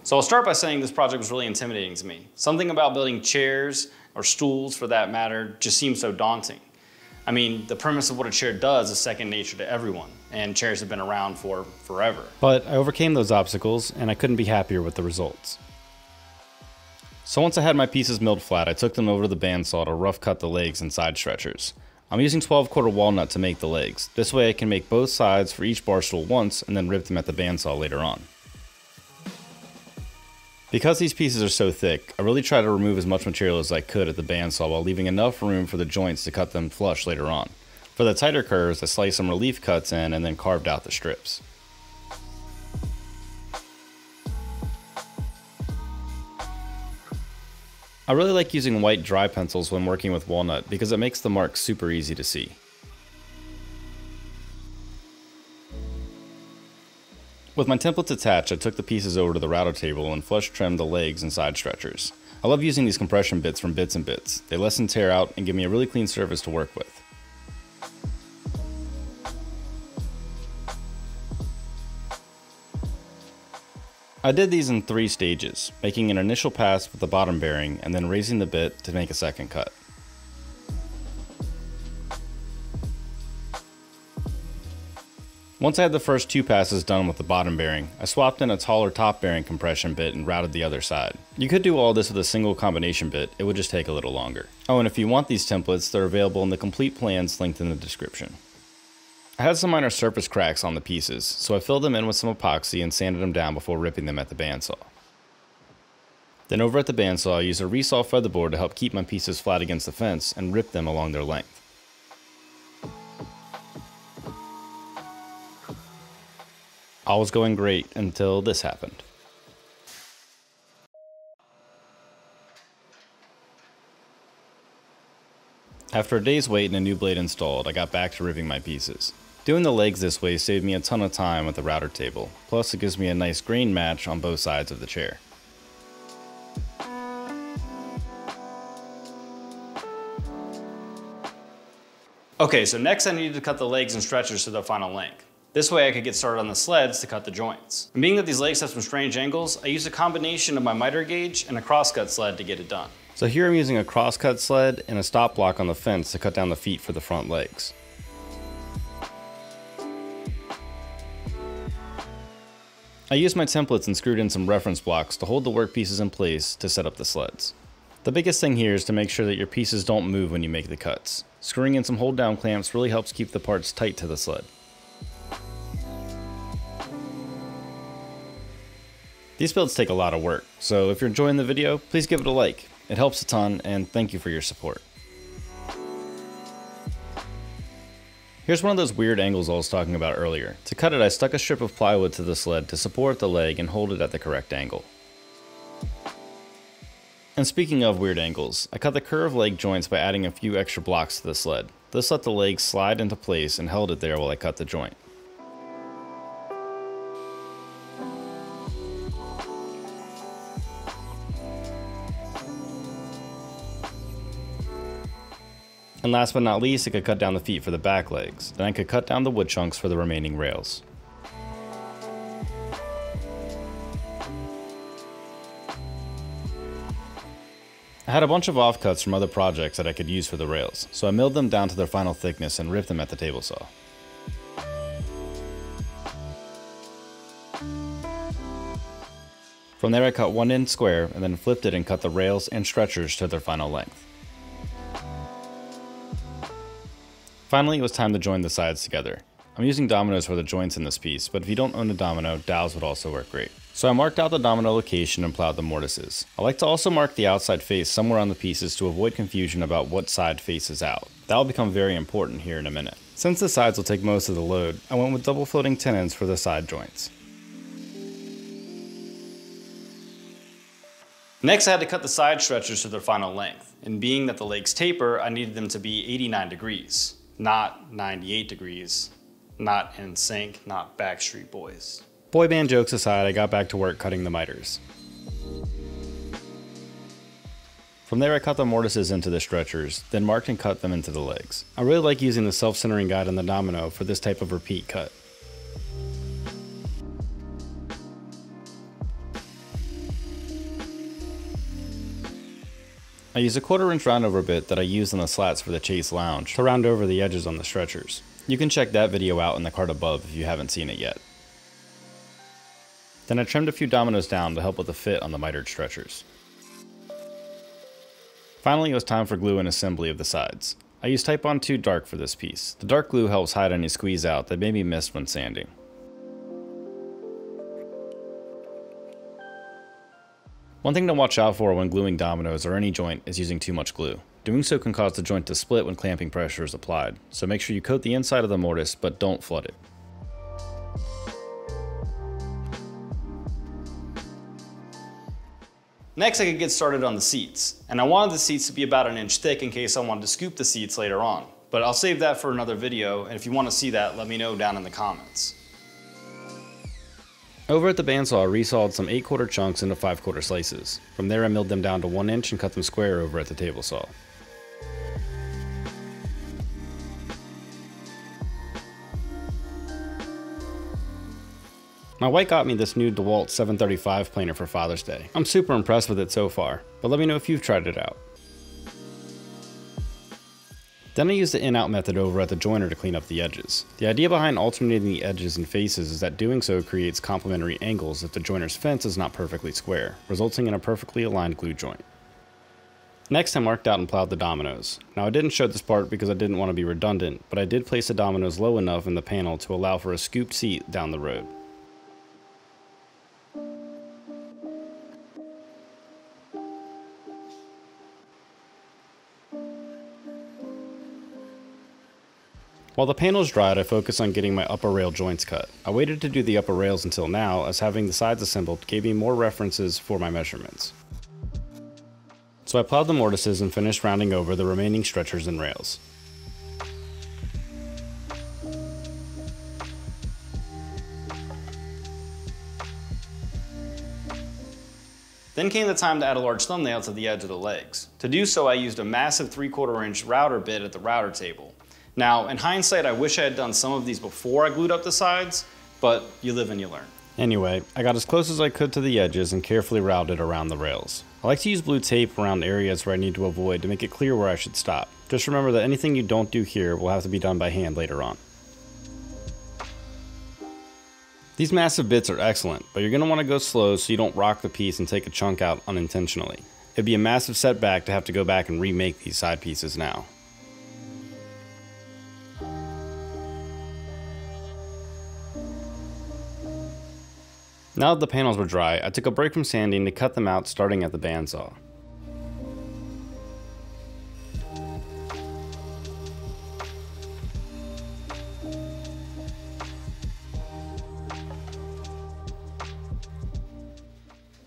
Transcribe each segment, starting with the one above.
So I'll start by saying this project was really intimidating to me. Something about building chairs, or stools for that matter, just seems so daunting. I mean, the premise of what a chair does is second nature to everyone, and chairs have been around for forever. But I overcame those obstacles, and I couldn't be happier with the results. So once I had my pieces milled flat, I took them over to the bandsaw to rough cut the legs and side stretchers. I'm using 12-quarter walnut to make the legs. This way I can make both sides for each bar stool once and then rip them at the bandsaw later on. Because these pieces are so thick, I really tried to remove as much material as I could at the bandsaw while leaving enough room for the joints to cut them flush later on. For the tighter curves, I sliced some relief cuts in and then carved out the strips. I really like using white dry pencils when working with walnut because it makes the marks super easy to see. With my templates attached, I took the pieces over to the router table and flush trimmed the legs and side stretchers. I love using these compression bits from Bits and Bits. They lessen tear out and give me a really clean surface to work with. I did these in 3 stages, making an initial pass with the bottom bearing and then raising the bit to make a second cut. Once I had the first 2 passes done with the bottom bearing, I swapped in a taller top bearing compression bit and routed the other side. You could do all this with a single combination bit, it would just take a little longer. Oh, and if you want these templates, they're available in the complete plans linked in the description. I had some minor surface cracks on the pieces, so I filled them in with some epoxy and sanded them down before ripping them at the bandsaw. Then over at the bandsaw, I used a resaw featherboard to help keep my pieces flat against the fence and rip them along their length. All was going great until this happened. After a day's wait and a new blade installed, I got back to ripping my pieces. Doing the legs this way saved me a ton of time with the router table, plus it gives me a nice grain match on both sides of the chair. Okay, so next I needed to cut the legs and stretchers to their final length. This way I could get started on the sleds to cut the joints. And being that these legs have some strange angles, I used a combination of my miter gauge and a crosscut sled to get it done. So here I'm using a crosscut sled and a stop block on the fence to cut down the feet for the front legs. I used my templates and screwed in some reference blocks to hold the workpieces in place to set up the sleds. The biggest thing here is to make sure that your pieces don't move when you make the cuts. Screwing in some hold down clamps really helps keep the parts tight to the sled. These builds take a lot of work, so if you're enjoying the video, please give it a like. It helps a ton, and thank you for your support. Here's one of those weird angles I was talking about earlier. To cut it, I stuck a strip of plywood to the sled to support the leg and hold it at the correct angle. And speaking of weird angles, I cut the curved leg joints by adding a few extra blocks to the sled. This let the leg slide into place and held it there while I cut the joint. And last but not least, I could cut down the feet for the back legs. Then I could cut down the wood chunks for the remaining rails. I had a bunch of offcuts from other projects that I could use for the rails, so I milled them down to their final thickness and ripped them at the table saw. From there I cut 1 inch square and then flipped it and cut the rails and stretchers to their final length. Finally, it was time to join the sides together. I'm using dominoes for the joints in this piece, but if you don't own a domino, dowels would also work great. So I marked out the domino location and plowed the mortises. I like to also mark the outside face somewhere on the pieces to avoid confusion about what side faces out. That will become very important here in a minute. Since the sides will take most of the load, I went with double floating tenons for the side joints. Next I had to cut the side stretchers to their final length, and being that the legs taper, I needed them to be 89 degrees. Not 98 degrees, not NSYNC, not Backstreet Boys. Boy band jokes aside, I got back to work cutting the miters. From there I cut the mortises into the stretchers, then marked and cut them into the legs. I really like using the self-centering guide on the domino for this type of repeat cut. I used a 1/4 inch roundover bit that I used on the slats for the Chase Lounge to round over the edges on the stretchers. You can check that video out in the card above if you haven't seen it yet. Then I trimmed a few dominoes down to help with the fit on the mitered stretchers. Finally, it was time for glue and assembly of the sides. I used Type On 2 Dark for this piece. The dark glue helps hide any squeeze out that may be missed when sanding. One thing to watch out for when gluing dominoes or any joint is using too much glue. Doing so can cause the joint to split when clamping pressure is applied, so make sure you coat the inside of the mortise but don't flood it. Next, I could get started on the seats, and I wanted the seats to be about 1 inch thick in case I wanted to scoop the seats later on. But I'll save that for another video, and if you want to see that, let me know down in the comments. Over at the bandsaw, I resawed some 8/4 chunks into 5/4 slices. From there I milled them down to 1 inch and cut them square over at the table saw. My wife got me this new DeWalt 735 planer for Father's Day. I'm super impressed with it so far, but let me know if you've tried it out. Then I used the in-out method over at the joiner to clean up the edges. The idea behind alternating the edges and faces is that doing so creates complementary angles if the joiner's fence is not perfectly square, resulting in a perfectly aligned glue joint. Next I marked out and plowed the dominoes. Now I didn't show this part because I didn't want to be redundant, but I did place the dominoes low enough in the panel to allow for a scooped seat down the road. While the panels dried, I focused on getting my upper rail joints cut. I waited to do the upper rails until now, as having the sides assembled gave me more references for my measurements. So I plowed the mortises and finished rounding over the remaining stretchers and rails. Then came the time to add a large thumbnail to the edge of the legs. To do so, I used a massive 3/4 inch router bit at the router table. Now, in hindsight, I wish I had done some of these before I glued up the sides, but you live and you learn. Anyway, I got as close as I could to the edges and carefully routed around the rails. I like to use blue tape around areas where I need to avoid to make it clear where I should stop. Just remember that anything you don't do here will have to be done by hand later on. These massive bits are excellent, but you're going to want to go slow so you don't rock the piece and take a chunk out unintentionally. It'd be a massive setback to have to go back and remake these side pieces now. Now that the panels were dry, I took a break from sanding to cut them out starting at the bandsaw.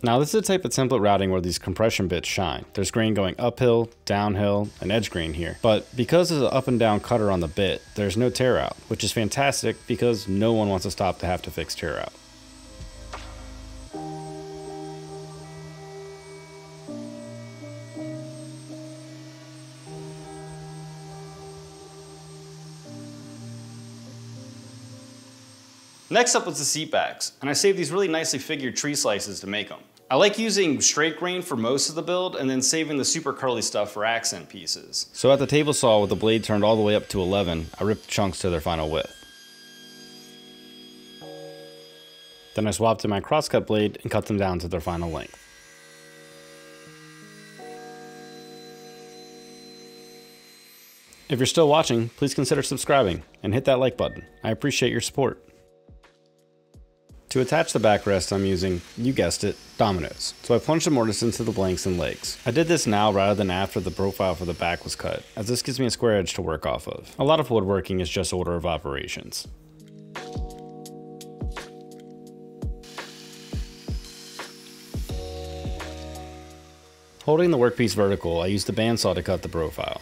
Now this is the type of template routing where these compression bits shine. There's grain going uphill, downhill, and edge grain here. But because there's an up and down cutter on the bit, there's no tear out, which is fantastic because no one wants to stop to have to fix tear out. Next up was the seat backs, and I saved these really nicely figured tree slices to make them. I like using straight grain for most of the build and then saving the super curly stuff for accent pieces. So at the table saw with the blade turned all the way up to 11, I ripped chunks to their final width. Then I swapped in my crosscut blade and cut them down to their final length. If you're still watching, please consider subscribing and hit that like button. I appreciate your support. To attach the backrest, I'm using, you guessed it, dominoes. So I plunged the mortise into the blanks and legs. I did this now rather than after the profile for the back was cut, as this gives me a square edge to work off of. A lot of woodworking is just order of operations. Holding the workpiece vertical, I used the bandsaw to cut the profile.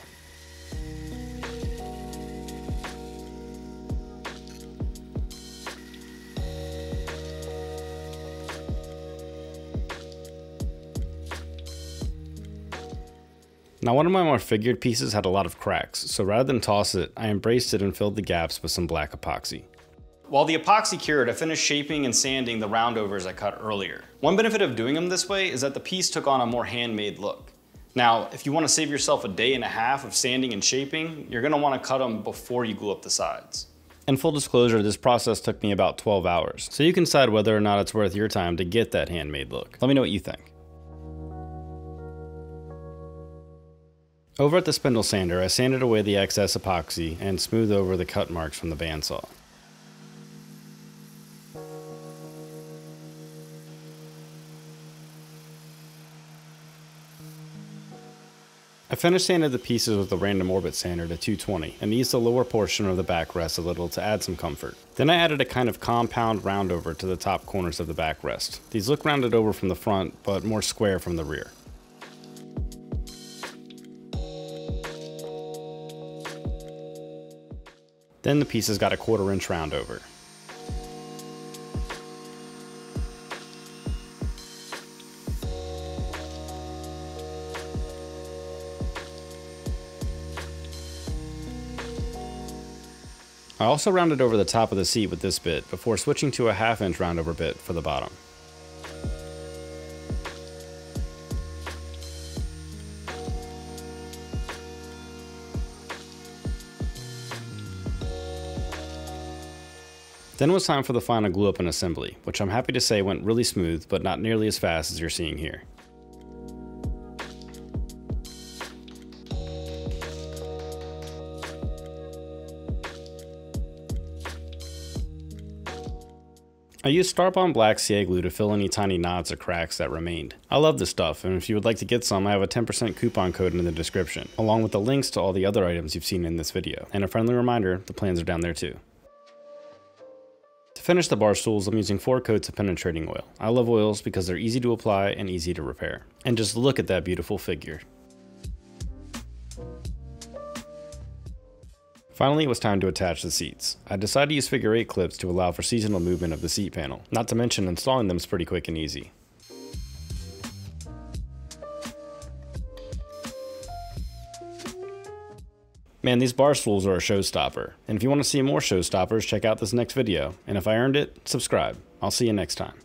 Now one of my more figured pieces had a lot of cracks, so rather than toss it, I embraced it and filled the gaps with some black epoxy. While the epoxy cured, I finished shaping and sanding the roundovers I cut earlier. One benefit of doing them this way is that the piece took on a more handmade look. Now, if you want to save yourself a day and a half of sanding and shaping, you're going to want to cut them before you glue up the sides. In full disclosure, this process took me about 12 hours, so you can decide whether or not it's worth your time to get that handmade look. Let me know what you think. Over at the spindle sander, I sanded away the excess epoxy and smoothed over the cut marks from the bandsaw. I finished sanding the pieces with the random orbit sander to 220 and eased the lower portion of the backrest a little to add some comfort. Then I added a kind of compound round over to the top corners of the backrest. These look rounded over from the front, but more square from the rear. Then the pieces got a 1/4 inch round over. I also rounded over the top of the seat with this bit before switching to a 1/2 inch roundover bit for the bottom. Then it was time for the final glue up and assembly, which I'm happy to say went really smooth, but not nearly as fast as you're seeing here. I used Starbond Black CA glue to fill any tiny knots or cracks that remained. I love this stuff, and if you would like to get some, I have a 10% coupon code in the description, along with the links to all the other items you've seen in this video. And a friendly reminder, the plans are down there too. To finish the bar stools, I'm using 4 coats of penetrating oil. I love oils because they're easy to apply and easy to repair. And just look at that beautiful figure. Finally, it was time to attach the seats. I decided to use figure 8 clips to allow for seasonal movement of the seat panel. Not to mention installing them is pretty quick and easy. Man, these bar stools are a showstopper. And if you want to see more showstoppers, check out this next video. And if I earned it, subscribe. I'll see you next time.